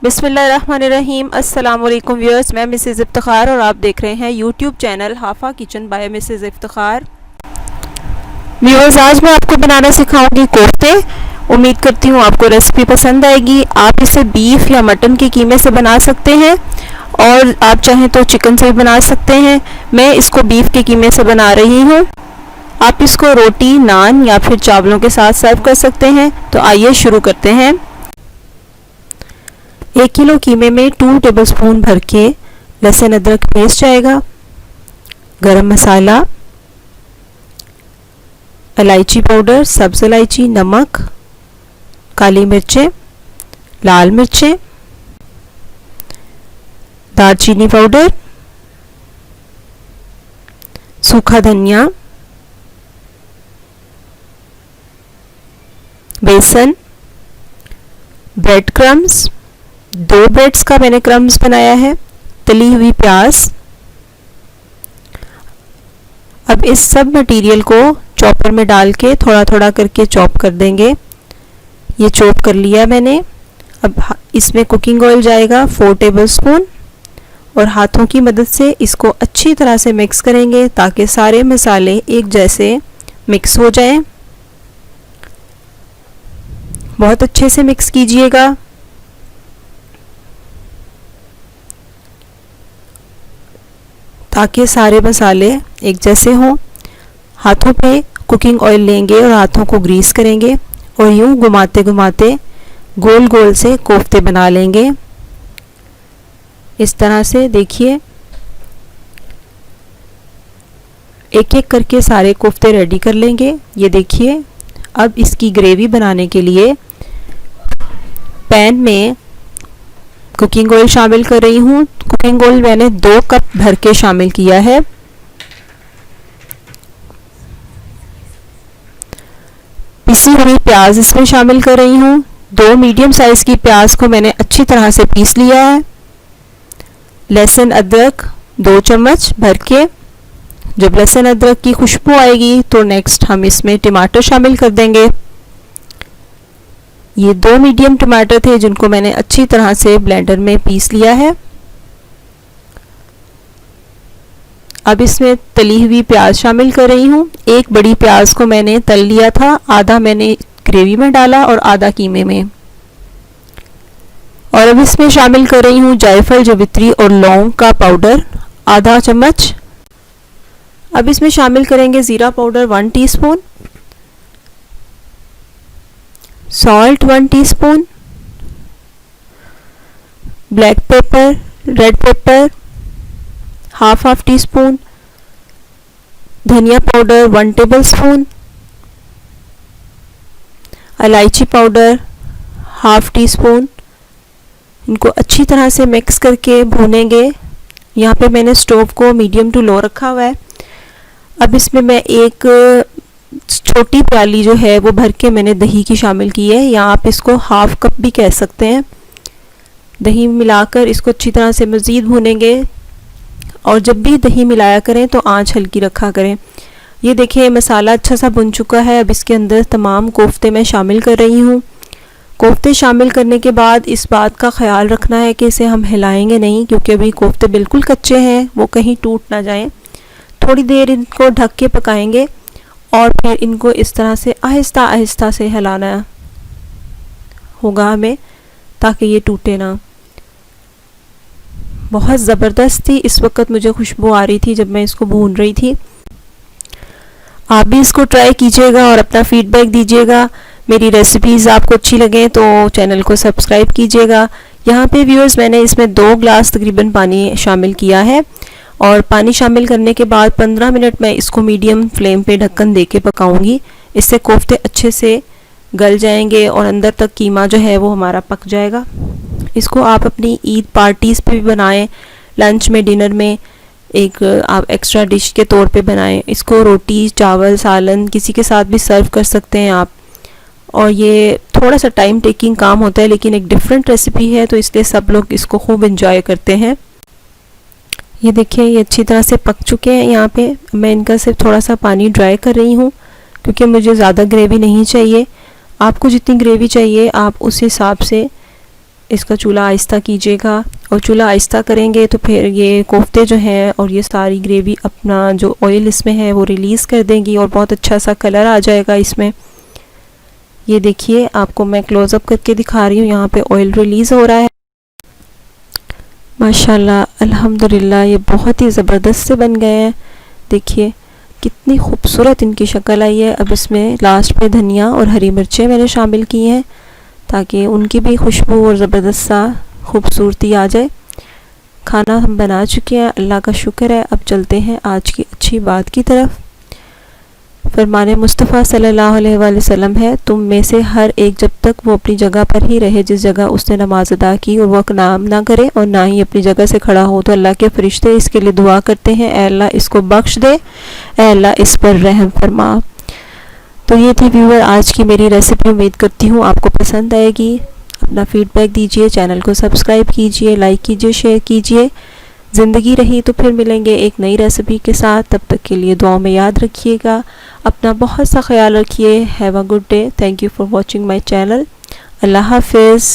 बिस्मिल्लाहिर्रहमानिर्रहीम। अस्सलाम वालेकुम व्यूअर्स, मैं मिसेज़ इफ्तिखार और आप देख रहे हैं यूट्यूब चैनल हाफा kitchen by Mrs Iftikhar. Viewers, आज मैं आपको बनाना सिखाऊंगी कोफ्ते। उम्मीद करती हूँ आपको रेसिपी पसंद आएगी। आप इसे बीफ या मटन के कीमे से बना सकते हैं और आप चाहें तो चिकन से भी बना सकते हैं। मैं इसको बीफ के कीमे से बना रही हूँ। आप इसको रोटी, नान या फिर चावलों के साथ सर्व कर सकते हैं। तो आइए शुरू करते हैं। 1 किलो कीमे में 2 टेबलस्पून भर के लहसुन अदरक पेस्ट जाएगा, गरम मसाला, इलायची पाउडर, सब्ज़ इलायची, नमक, काली मिर्चें, लाल मिर्चें, दालचीनी पाउडर, सूखा धनिया, बेसन, ब्रेड क्रम्स, 2 ब्रेड्स का मैंने क्रम्स बनाया है, तली हुई प्याज। अब इस सब मटेरियल को चॉपर में डाल के थोड़ा थोड़ा करके चॉप कर देंगे। ये चॉप कर लिया मैंने। अब इसमें कुकिंग ऑयल जाएगा 4 टेबलस्पून और हाथों की मदद से इसको अच्छी तरह से मिक्स करेंगे ताकि सारे मसाले एक जैसे मिक्स हो जाएं। बहुत अच्छे से मिक्स कीजिएगा। ताकि सारे मसाले एक जैसे हों। हाथों पे कुकिंग ऑयल लेंगे और हाथों को ग्रीस करेंगे और यूं घुमाते घुमाते गोल गोल से कोफ्ते बना लेंगे। इस तरह से देखिए, एक एक करके सारे कोफ्ते रेडी कर लेंगे। ये देखिए, अब इसकी ग्रेवी बनाने के लिए पैन में कुकिंग ऑयल शामिल कर रही हूँ। कुकिंग ऑयल मैंने 2 कप भर के शामिल किया है। पिसी हुई प्याज इसमें शामिल कर रही हूँ। 2 मीडियम साइज की प्याज को मैंने अच्छी तरह से पीस लिया है। लहसुन अदरक 2 चम्मच भर के। जब लहसुन अदरक की खुशबू आएगी तो नेक्स्ट हम इसमें टमाटर शामिल कर देंगे। ये 2 मीडियम टमाटर थे जिनको मैंने अच्छी तरह से ब्लेंडर में पीस लिया है। अब इसमें तली हुई प्याज शामिल कर रही हूँ। 1 बड़ी प्याज को मैंने तल लिया था, आधा मैंने ग्रेवी में डाला और आधा कीमे में। और अब इसमें शामिल कर रही हूँ जायफल, जवित्री और लौंग का पाउडर आधा चम्मच। अब इसमें शामिल करेंगे ज़ीरा powder 1 teaspoon, salt 1 teaspoon, black pepper, red pepper half teaspoon, धनिया पाउडर 1 टेबलस्पून, इलायची पाउडर हाफ टीस्पून। इनको अच्छी तरह से मिक्स करके भूनेंगे। यहाँ पे मैंने स्टोव को मीडियम टू लो रखा हुआ है। अब इसमें मैं एक छोटी प्याली जो है वो भर के मैंने दही की शामिल की है, या आप इसको हाफ कप भी कह सकते हैं। दही मिलाकर इसको अच्छी तरह से मज़ीद भूनेंगे और जब भी दही मिलाया करें तो आंच हल्की रखा करें। ये देखिए, मसाला अच्छा सा भुन चुका है। अब इसके अंदर तमाम कोफ्ते मैं शामिल कर रही हूँ। कोफ्ते शामिल करने के बाद इस बात का ख्याल रखना है कि इसे हम हिलाएंगे नहीं, क्योंकि अभी कोफ्ते बिल्कुल कच्चे हैं, वो कहीं टूट ना जाएं। थोड़ी देर इनको ढक के पकाएंगे और फिर इनको इस तरह से आहिस्ता आहिस्ता से हिलाना होगा हमें, ताकि ये टूटे ना। बहुत ज़बरदस्त थी इस वक्त मुझे खुशबू आ रही थी जब मैं इसको भून रही थी। आप भी इसको ट्राई कीजिएगा और अपना फीडबैक दीजिएगा। मेरी रेसिपीज़ आपको अच्छी लगें तो चैनल को सब्सक्राइब कीजिएगा। यहाँ पे व्यूअर्स, मैंने इसमें 2 ग्लास तकरीबन पानी शामिल किया है और पानी शामिल करने के बाद 15 मिनट मैं इसको मीडियम फ्लेम पे ढक्कन दे के पकाऊँगी। इससे कोफ्ते अच्छे से गल जाएंगे और अंदर तक कीमा जो है वो हमारा पक जाएगा। इसको आप अपनी ईद पार्टीज़ पे भी बनाएं, लंच में, डिनर में एक आप एक्स्ट्रा डिश के तौर पे बनाएं। इसको रोटी, चावल, सालन किसी के साथ भी सर्व कर सकते हैं आप। और ये थोड़ा सा टाइम टेकिंग काम होता है, लेकिन एक डिफरेंट रेसिपी है तो इसलिए सब लोग इसको खूब इंजॉय करते हैं। ये देखिए, ये अच्छी तरह से पक चुके हैं। यहाँ पे मैं इनका सिर्फ थोड़ा सा पानी ड्राई कर रही हूँ क्योंकि मुझे ज़्यादा ग्रेवी नहीं चाहिए। आपको जितनी ग्रेवी चाहिए आप उस हिसाब से इसका चूल्हा आहिस्ता कीजिएगा, और चूल्हा आहिस्ता करेंगे तो फिर ये कोफ्ते जो हैं और ये सारी ग्रेवी अपना जो ऑयल इसमें है वो रिलीज़ कर देंगी और बहुत अच्छा सा कलर आ जाएगा इसमें। ये देखिए, आपको मैं क्लोज़अप करके दिखा रही हूँ, यहाँ पे ऑयल रिलीज़ हो रहा है। माशाल्लाह अल्हम्दुलिल्लाह ये बहुत ही ज़बरदस्त से बन गए हैं। देखिए कितनी खूबसूरत इनकी शक्ल आई है। अब इसमें लास्ट में धनिया और हरी मिर्चें मैंने शामिल की हैं ताकि उनकी भी खुशबू और ज़बरदस्त सा खूबसूरती आ जाए। खाना हम बना चुके हैं, अल्लाह का शुक्र है। अब चलते हैं आज की अच्छी बात की तरफ। फरमाने मुस्तफ़ा सल्लल्लाहु अलैहि वसल्लम है, तुम में से हर एक जब तक वो अपनी जगह पर ही रहे जिस जगह उसने नमाज अदा की, और वह नाम ना करे और ना ही अपनी जगह से खड़ा हो, तो अल्लाह के फरिश्ते इसके लिए दुआ करते हैं, ऐ अल्लाह इसको बख्श दे, ऐ अल्लाह इस पर रहम फरमा। तो ये थी व्यूअर आज की मेरी रेसिपी। उम्मीद करती हूँ आपको पसंद आएगी। अपना फीडबैक दीजिए, चैनल को सब्सक्राइब कीजिए, लाइक कीजिए, शेयर कीजिए। ज़िंदगी रही तो फिर मिलेंगे एक नई रेसिपी के साथ। तब तक के लिए दुआओं में याद रखिएगा, अपना बहुत सा ख्याल रखिए। Have a good day. Thank you for watching my channel. अल्लाह हाफिज़।